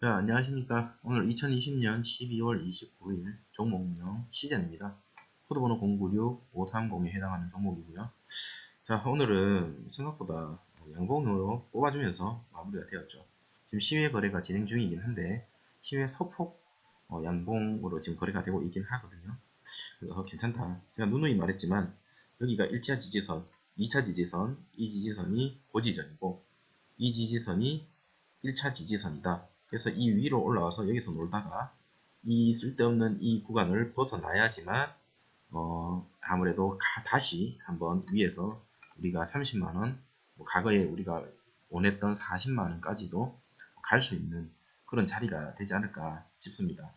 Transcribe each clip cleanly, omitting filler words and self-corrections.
자, 안녕하십니까. 오늘 2020년 12월 29일 종목명 시젠입니다. 코드번호 096-530에 해당하는 종목이고요. 자, 오늘은 생각보다 양봉으로 뽑아주면서 마무리가 되었죠. 지금 시외 거래가 진행 중이긴 한데 시외 소폭 양봉으로 지금 거래가 되고 있긴 하거든요. 그래서 괜찮다. 제가 누누이 말했지만 여기가 1차 지지선, 2차 지지선, 이 지지선이 고지전이고 이 지지선이 1차 지지선이다. 그래서 이 위로 올라와서 여기서 놀다가 이 쓸데없는 이 구간을 벗어나야지만 아무래도 다시 한번 위에서 우리가 30만원, 과거에 우리가 원했던 40만원까지도 갈 수 있는 그런 자리가 되지 않을까 싶습니다.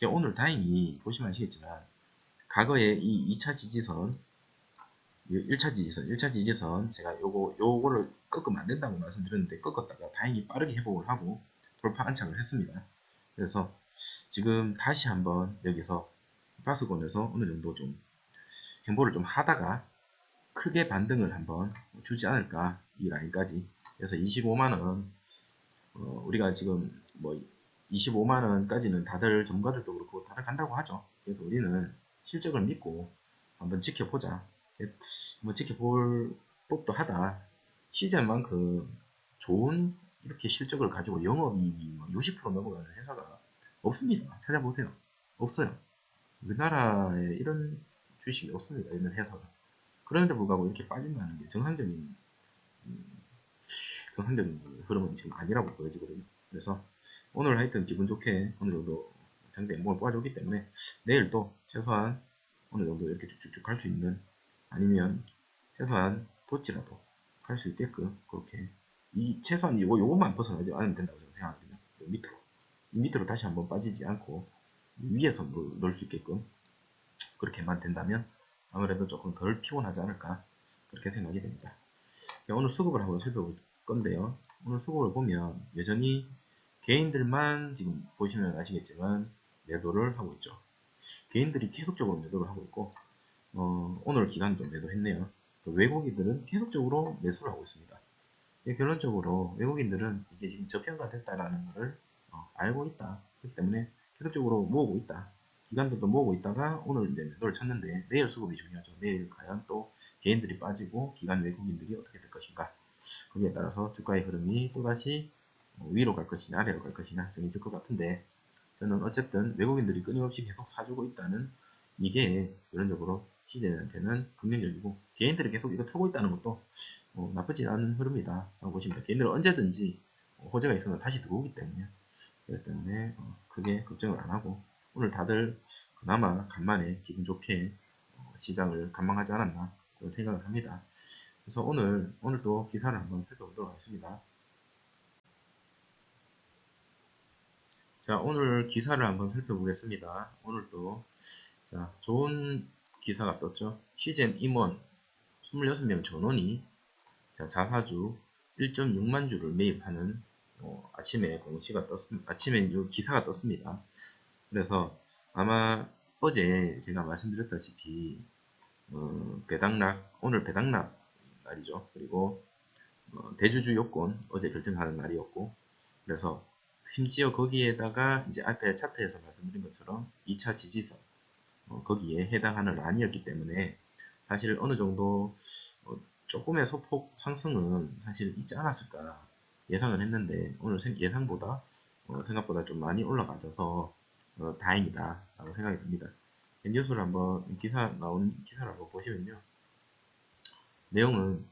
오늘 다행히 보시면 아시겠지만 과거에 이 2차 지지선 1차 지지선 제가 요거를 꺾으면 안 된다고 말씀드렸는데 꺾었다가 다행히 빠르게 회복을 하고 돌파 안착을 했습니다. 그래서 지금 다시 한번 여기서 파스권에서 어느 정도 좀 행보를 좀 하다가 크게 반등을 한번 주지 않을까 이 라인까지. 그래서 25만원 우리가 지금 뭐 25만원까지는 다들 전문가들도 그렇고 다들 간다고 하죠. 그래서 우리는 실적을 믿고 한번 지켜보자. 한번 지켜볼 법도 하다. 시즌만큼 좋은 이렇게 실적을 가지고 영업이익이 60% 넘어가는 회사가 없습니다. 찾아보세요. 없어요. 우리나라에 이런 주식이 없습니다. 이런 회사가. 그런데 불구하고 이렇게 빠진다는 게 정상적인 흐름은 지금 아니라고 보여지거든요. 그래서 오늘 하여튼 기분 좋게 어느 정도 상대 행복을 뽑아줬기 때문에 내일 또 최소한 어느 정도 이렇게 쭉쭉쭉 갈 수 있는 아니면 최소한 도치라도 할 수 있게끔 그렇게 이 최소한 요것만 벗어나지 않으면 된다고 저는 생각하거든요. 밑으로 이 밑으로 다시 한번 빠지지 않고 위에서 넣을 수 있게끔 그렇게만 된다면 아무래도 조금 덜 피곤하지 않을까 그렇게 생각이 됩니다. 오늘 수급을 한번 살펴볼 건데요. 오늘 수급을 보면 여전히 개인들만 지금 보시면 아시겠지만 매도를 하고 있죠. 개인들이 계속적으로 매도를 하고 있고 오늘 기간도 매도했네요. 외국인들은 계속적으로 매수를 하고 있습니다. 결론적으로 외국인들은 이게 지금 저평가됐다라는 것을 알고 있다. 그렇기 때문에 계속적으로 모으고 있다. 기관들도 모으고 있다가 오늘 이제 매도를 쳤는데 내일 수급이 중요하죠. 내일 과연 또 개인들이 빠지고 기관 외국인들이 어떻게 될 것인가. 거기에 따라서 주가의 흐름이 또다시 위로 갈 것이냐 아래로 갈 것이냐 정해질 것 같은데 저는 어쨌든 외국인들이 끊임없이 계속 사주고 있다는 이게 결론적으로 시즌한테는 긍정적이고 개인들이 계속 이거 타고 있다는 것도 나쁘지 않은 흐름이다 라고 보시면 됩니다. 개인들은 언제든지 호재가 있으면 다시 들어오기 때문에 그렇기 때문에 크게 걱정을 안 하고 오늘 다들 그나마 간만에 기분 좋게 시장을 관망하지 않았나 그런 생각을 합니다. 그래서 오늘도 기사를 한번 살펴보도록 하겠습니다. 자, 오늘 기사를 한번 살펴보겠습니다. 오늘도 자, 좋은 기사가 떴죠. 시젠 임원 26명 전원이 자사주 1.6만 주를 매입하는 아침에 공시가 아침에 기사가 떴습니다. 그래서 아마 어제 제가 말씀드렸다시피 배당락 오늘 배당락 날이죠. 그리고 대주주 요건 어제 결정하는 날이었고 그래서 심지어 거기에다가 이제 앞에 차트에서 말씀드린 것처럼 2차 지지선 거기에 해당하는 란이었기 때문에 사실 어느 정도 조금의 소폭 상승은 사실 있지 않았을까 예상을 했는데 오늘 예상보다 생각보다 좀 많이 올라가져서 다행이다 라고 생각이 듭니다. 뉴스를 한번 나온 기사를 한번 보시면요. 내용은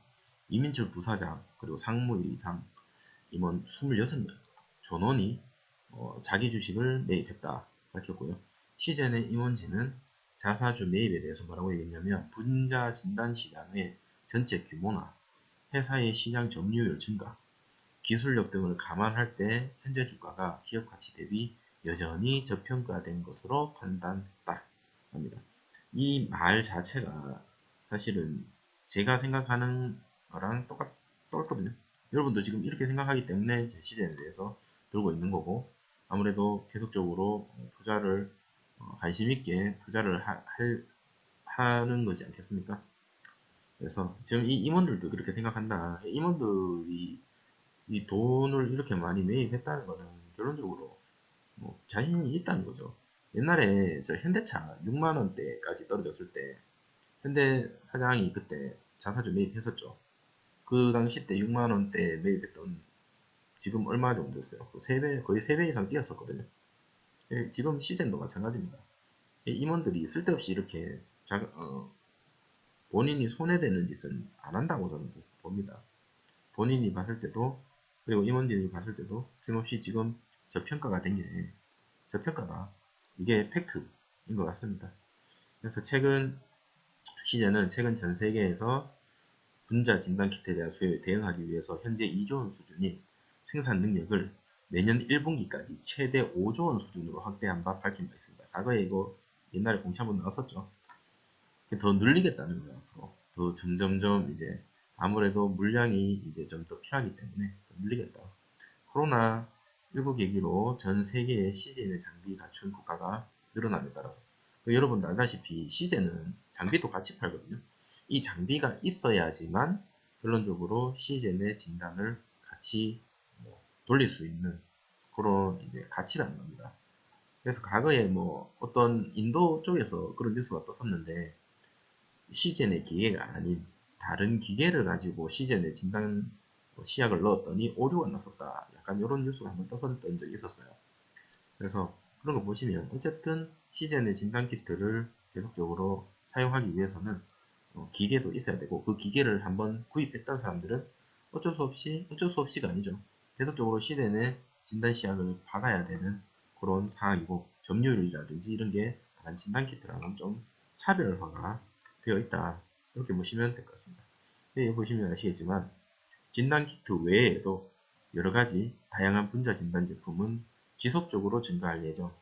이민철 부사장 그리고 상무 이상 임원 26명 전원이 자기 주식을 매입했다 밝혔고요. 시젠의 임원진은 자사주 매입에 대해서 뭐라고 얘기했냐면 분자 진단 시장의 전체 규모나 회사의 시장 점유율 증가, 기술력 등을 감안할 때 현재 주가가 기업 가치 대비 여전히 저평가된 것으로 판단했다 합니다. 이 말 자체가 사실은 제가 생각하는 거랑 똑같거든요. 여러분도 지금 이렇게 생각하기 때문에 제 시즌에 대해서 들고 있는 거고 아무래도 계속적으로 투자를 관심 있게 투자를 하는 거지 않겠습니까? 그래서 지금 이 임원들도 그렇게 생각한다. 임원들이 이 돈을 이렇게 많이 매입했다는 거는 결론적으로 뭐 자신이 있다는 거죠. 옛날에 저 현대차 6만원대까지 떨어졌을 때 현대 사장이 그때 자사주 매입했었죠. 그 당시 때 6만원대 매입했던 지금 얼마 정도 됐어요? 그 3배, 거의 3배 이상 뛰었었거든요. 지금 시즌도 마찬가지입니다. 임원들이 쓸데없이 이렇게 본인이 손해되는 짓은 안 한다고 저는 봅니다. 본인이 봤을 때도, 그리고 임원들이 봤을 때도 틀림없이 지금 저평가가 된 게 저평가다. 이게 팩트인 것 같습니다. 그래서 최근 시제는 최근 전 세계에서 분자 진단 키트에 대한 수요에 대응하기 위해서 현재 2조 원 수준인 생산 능력을 내년 1분기까지 최대 5조 원 수준으로 확대한 바 밝힌 바 있습니다. 과거에 이거 옛날에 공시 한번 나왔었죠. 더 늘리겠다는 거예요. 더 점점점 이제 아무래도 물량이 이제 좀 더 필요하기 때문에 더 늘리겠다. 코로나19 계기로 전 세계의 CJN의 장비 갖춘 국가가 늘어남에 따라서 여러분도 알다시피 CJ는 장비도 같이 팔거든요. 이 장비가 있어야지만 결론적으로 CJN의 진단을 같이 돌릴 수 있는 그런 이제 가치가 있는 겁니다. 그래서 과거에 뭐 어떤 인도 쪽에서 그런 뉴스가 떴었는데 CJN의 기계가 아닌 다른 기계를 가지고 CJN의 진단 시약을 넣었더니 오류가 났었다. 약간 이런 뉴스가 한번 떴었던 적이 있었어요. 그래서 그런 거 보시면 어쨌든 CJN의 진단 키트를 계속적으로 사용하기 위해서는 기계도 있어야 되고 그 기계를 한번 구입했던 사람들은 어쩔 수 없이가 아니죠. 계속적으로 CJN의 진단 시약을 받아야 되는 그런 상황이고 점유율이라든지 이런 게 다른 진단 키트랑은 좀 차별화가 되어 있다. 이렇게 보시면 될 것 같습니다. 여기 보시면 아시겠지만 진단 키트 외에도 여러가지 다양한 분자 진단 제품은 지속적으로 증가할 예정.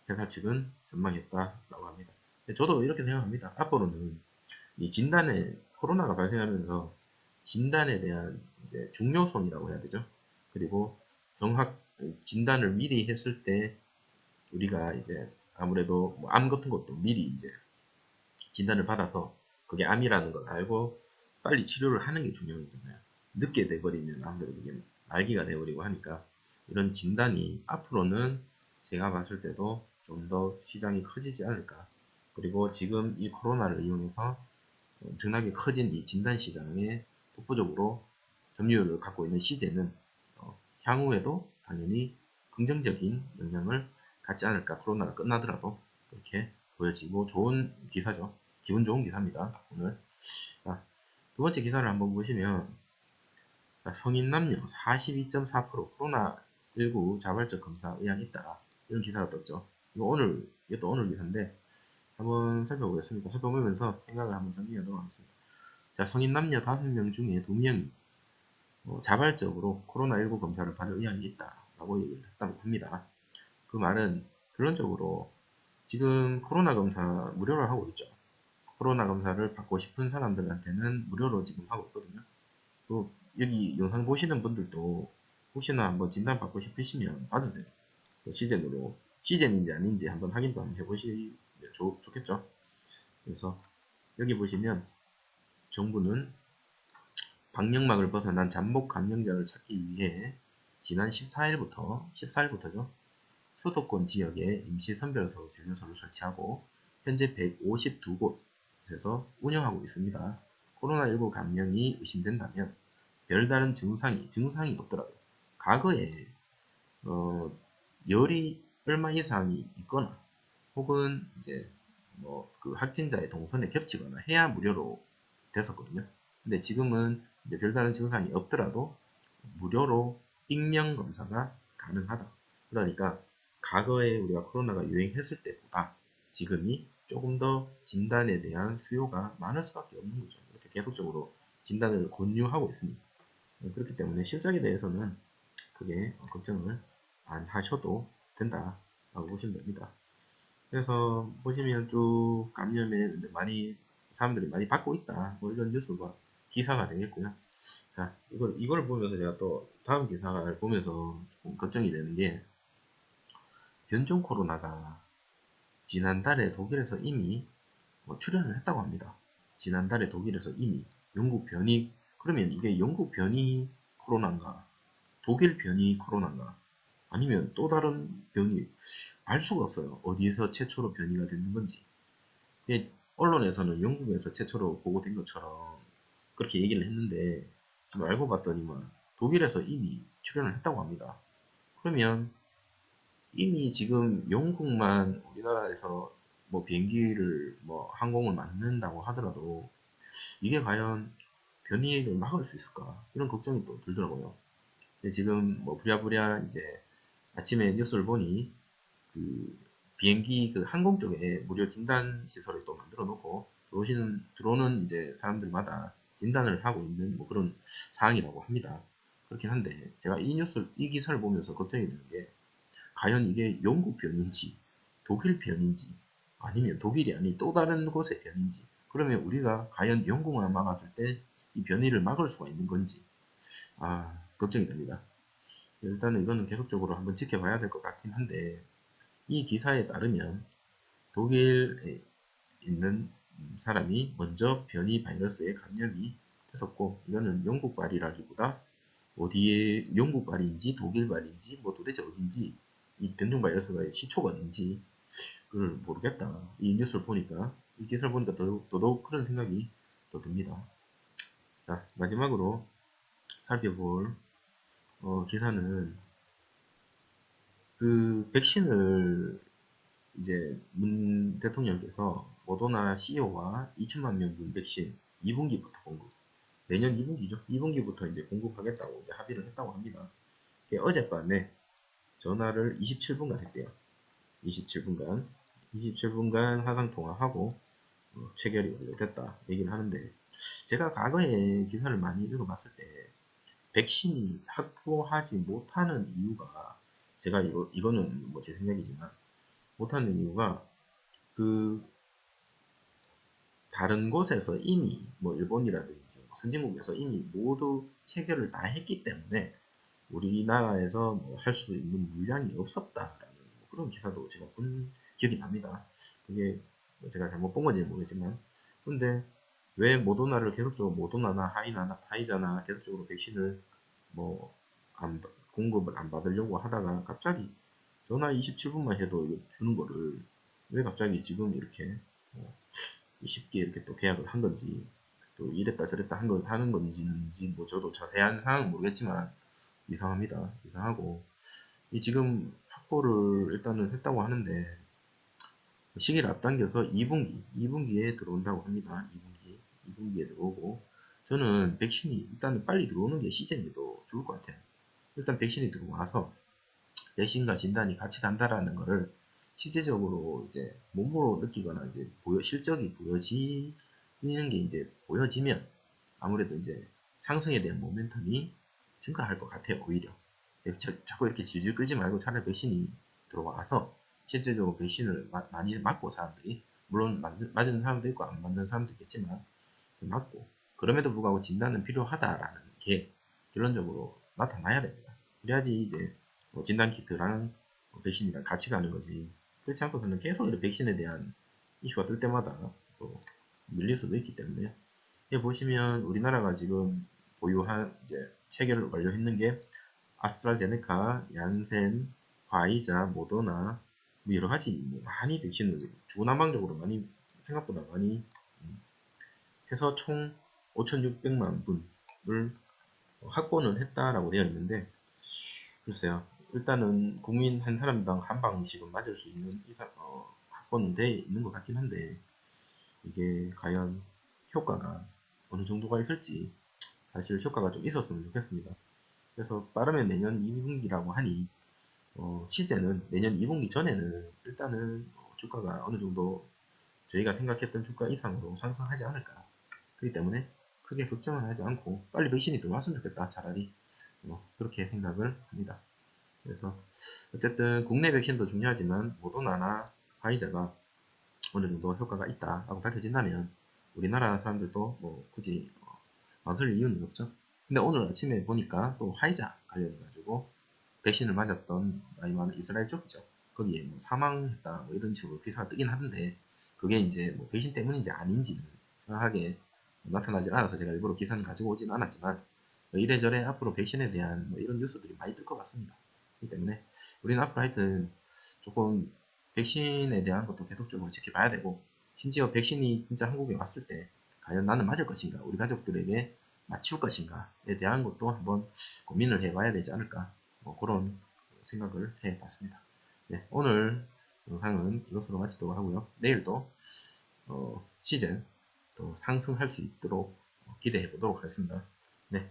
회사 측은 전망했다라고 합니다. 저도 이렇게 생각합니다. 앞으로는 이 진단에 코로나가 발생하면서 진단에 대한 이제 중요성이라고 해야 되죠. 그리고 정확 진단을 미리 했을 때 우리가 이제 아무래도 뭐암 같은 것도 미리 이제 진단을 받아서 그게 암이라는 걸 알고 빨리 치료를 하는 게 중요하잖아요. 늦게 돼버리면 아무래도 그게 말기가 돼버리고 하니까 이런 진단이 앞으로는 제가 봤을 때도 좀 더 시장이 커지지 않을까. 그리고 지금 이 코로나를 이용해서 엄청나게 커진 이 진단 시장에 독보적으로 점유율을 갖고 있는 CJ는 향후에도 당연히 긍정적인 영향을 갖지 않을까. 코로나가 끝나더라도 그렇게 보여지고 좋은 기사죠. 기분 좋은 기사입니다. 오늘. 자, 두 번째 기사를 한번 보시면 성인 남녀 42.4% 코로나19 자발적 검사 의향 있다. 이런 기사가 떴죠. 이것도 오늘 기사인데 한번 살펴보겠습니다. 살펴보면서 생각을 한번 정리하도록 하겠습니다. 자, 성인 남녀 5명 중에 2명이 자발적으로 코로나19 검사를 받을 의향이 있다라고 얘기를 했다고 합니다. 그 말은 결론적으로 지금 코로나 검사 무료로 하고 있죠. 코로나 검사를 받고 싶은 사람들한테는 무료로 지금 하고 있거든요. 또 여기 영상 보시는 분들도 혹시나 한번 진단 받고 싶으시면 받으세요. 시즌으로 시즌인지 아닌지 한번 확인도 한번 해보시면 좋겠죠. 그래서 여기 보시면 정부는 방역막을 벗어난 잠복 감염자를 찾기 위해 지난 14일부터죠. 수도권 지역에 임시 선별소 진료소를 설치하고 현재 152곳에서 운영하고 있습니다. 코로나19 감염이 의심된다면 별다른 증상이 없더라도 과거에 열이 얼마 이상이 있거나 혹은 이제 뭐 그 확진자의 동선에 겹치거나 해야 무료로 됐었거든요. 근데 지금은 이제 별다른 증상이 없더라도 무료로 익명 검사가 가능하다. 그러니까 과거에 우리가 코로나가 유행했을 때보다 지금이 조금 더 진단에 대한 수요가 많을 수밖에 없는 거죠. 이렇게 계속적으로 진단을 권유하고 있습니다. 그렇기 때문에 실적에 대해서는 크게 걱정을 안 하셔도 된다라고 보시면 됩니다. 그래서 보시면 쭉 감염에 사람들이 많이 받고 있다. 뭐 이런 뉴스가 기사가 되겠고요. 자, 이걸 보면서 제가 또 다음 기사를 보면서 좀 걱정이 되는 게 변종 코로나가 지난달에 독일에서 이미 출현을 했다고 합니다. 지난달에 독일에서 이미 영국 변이, 그러면 이게 영국 변이 코로나인가 독일 변이 코로나인가 아니면 또 다른 변이, 알 수가 없어요. 어디에서 최초로 변이가 됐는 건지. 언론에서는 영국에서 최초로 보고된 것처럼 그렇게 얘기를 했는데, 지금 알고 봤더니만 독일에서 이미 출현을 했다고 합니다. 그러면 이미 지금 영국만 우리나라에서 뭐 비행기를 뭐 항공을 만든다고 하더라도 이게 과연 변이를 막을 수 있을까, 이런 걱정이 또 들더라고요. 지금 뭐 부랴부랴 이제 아침에 뉴스를 보니 그 비행기 그 항공 쪽에 무료 진단 시설을 또 만들어 놓고 들어오는 이제 사람들마다 진단을 하고 있는 뭐 그런 상황이라고 합니다. 그렇긴 한데 제가 이 기사를 보면서 걱정이 드는 게, 과연 이게 영국 변인지 독일 변인지 아니면 독일이 아닌 또 다른 곳의 변인지, 그러면 우리가 과연 영국만 막았을 때 이 변이를 막을 수가 있는 건지, 걱정이 됩니다. 일단은 이거는 계속적으로 한번 지켜봐야 될 것 같긴 한데, 이 기사에 따르면 독일에 있는 사람이 먼저 변이 바이러스에 감염이 됐었고, 이거는 영국발이라기보다 어디에 영국발인지 독일발인지 뭐 도대체 어딘지, 이 변종 바이러스가 시초가 어딘지 그걸 모르겠다. 이 뉴스를 보니까, 이 기사를 보니까 더더욱 그런 생각이 더 듭니다. 자, 마지막으로 살펴볼 기사는 그 백신을 이제 문 대통령께서 모더나 CEO와 2천만 명분 백신 2분기부터 공급, 내년 2분기죠. 2분기부터 이제 공급하겠다고 이제 합의를 했다고 합니다. 어젯밤에 전화를 27분간 했대요. 27분간 화상 통화하고 체결이 완료됐다 얘기를 하는데, 제가 과거에 기사를 많이 읽어봤을 때 백신이 확보하지 못하는 이유가, 제가 이거는 뭐 제 생각이지만 못하는 이유가, 그 다른 곳에서 이미 뭐 일본이라든지 선진국에서 이미 모두 체결을 다 했기 때문에 우리나라에서 뭐 할 수 있는 물량이 없었다라는 뭐 그런 기사도 제가 본 기억이 납니다. 그게 뭐 제가 잘못 본 건지 모르겠지만, 근데 왜 모더나를 계속적으로, 모더나나 하이자나 계속적으로 백신을 뭐 공급을 안 받으려고 하다가 갑자기 전화 27분만 해도 주는 거를 왜 갑자기 지금 이렇게 쉽게 이렇게 또 계약을 한 건지, 또 이랬다 저랬다 하는 건지 뭐 저도 자세한 상황은 모르겠지만 이상합니다. 이상하고, 이 지금 확보를 일단은 했다고 하는데 시기를 앞당겨서 2분기에 들어온다고 합니다. 2분기에 들어오고, 저는 백신이 일단은 빨리 들어오는 게 시즌에도 좋을 것 같아요. 일단 백신이 들어와서 백신과 진단이 같이 간다라는 거를 실제적으로 이제 몸으로 느끼거나 이제 실적이 보여지는 게 이제 보여지면 아무래도 이제 상승에 대한 모멘텀이 증가할 것 같아요. 오히려 자꾸 이렇게 질질 끌지 말고 차라리 백신이 들어와서 실제적으로 백신을 많이 맞고, 사람들이 물론 맞은 사람도 있고 안 맞는 사람도 있겠지만 맞고, 그럼에도 불구하고 진단은 필요하다라는 게 결론적으로 나타나야 됩니다. 그래야지 이제 진단 키트랑 백신이랑 같이 가는 거지. 그렇지 않고서는 계속 이렇게 백신에 대한 이슈가 뜰 때마다 또 밀릴 수도 있기 때문에. 여기 보시면 우리나라가 지금 보유한 이제 체결을 완료했는 게 아스트라제네카, 얀센, 화이자, 모더나 뭐 여러 가지 뭐 많이 백신을 중구난방적으로 많이, 생각보다 많이 해서 총 5,600만 분을 확보는 했다라고 되어 있는데, 글쎄요. 일단은 국민 한 사람당 한 방씩은 맞을 수 있는 확보는 돼 있는 것 같긴 한데, 이게 과연 효과가 어느 정도가 있을지, 사실 효과가 좀 있었으면 좋겠습니다. 그래서 빠르면 내년 2분기라고 하니 시제는 내년 2분기 전에는 일단은 주가가 어느 정도 저희가 생각했던 주가 이상으로 상승하지 않을까. 그렇기 때문에 크게 걱정을 하지 않고 빨리 백신이 들어왔으면 좋겠다. 차라리 그렇게 생각을 합니다. 그래서 어쨌든 국내 백신도 중요하지만 모더나나 화이자가 어느 정도 효과가 있다라고 밝혀진다면 우리나라 사람들도 뭐 굳이 망설일 이유는 없죠. 근데 오늘 아침에 보니까 또 화이자 관련해가지고 백신을 맞았던 나이 많은 이스라엘 쪽이죠. 거기에 뭐 사망했다 뭐 이런 식으로 기사가 뜨긴 하는데, 그게 이제 뭐 백신 때문인지 아닌지는 정확하게 나타나지 않아서 제가 일부러 기사는 가지고 오지는 않았지만, 뭐 이래저래 앞으로 백신에 대한 뭐 이런 뉴스들이 많이 뜰 것 같습니다. 그렇기 때문에 우리는 앞으로 하여튼 조금 백신에 대한 것도 계속적으로 지켜봐야 되고, 심지어 백신이 진짜 한국에 왔을 때 과연 나는 맞을 것인가, 우리 가족들에게 맞출 것인가에 대한 것도 한번 고민을 해봐야 되지 않을까, 뭐 그런 생각을 해봤습니다. 네, 오늘 영상은 이것으로 마치도록 하고요. 내일도 시즌 또 상승할 수 있도록 기대해 보도록 하겠습니다. 네,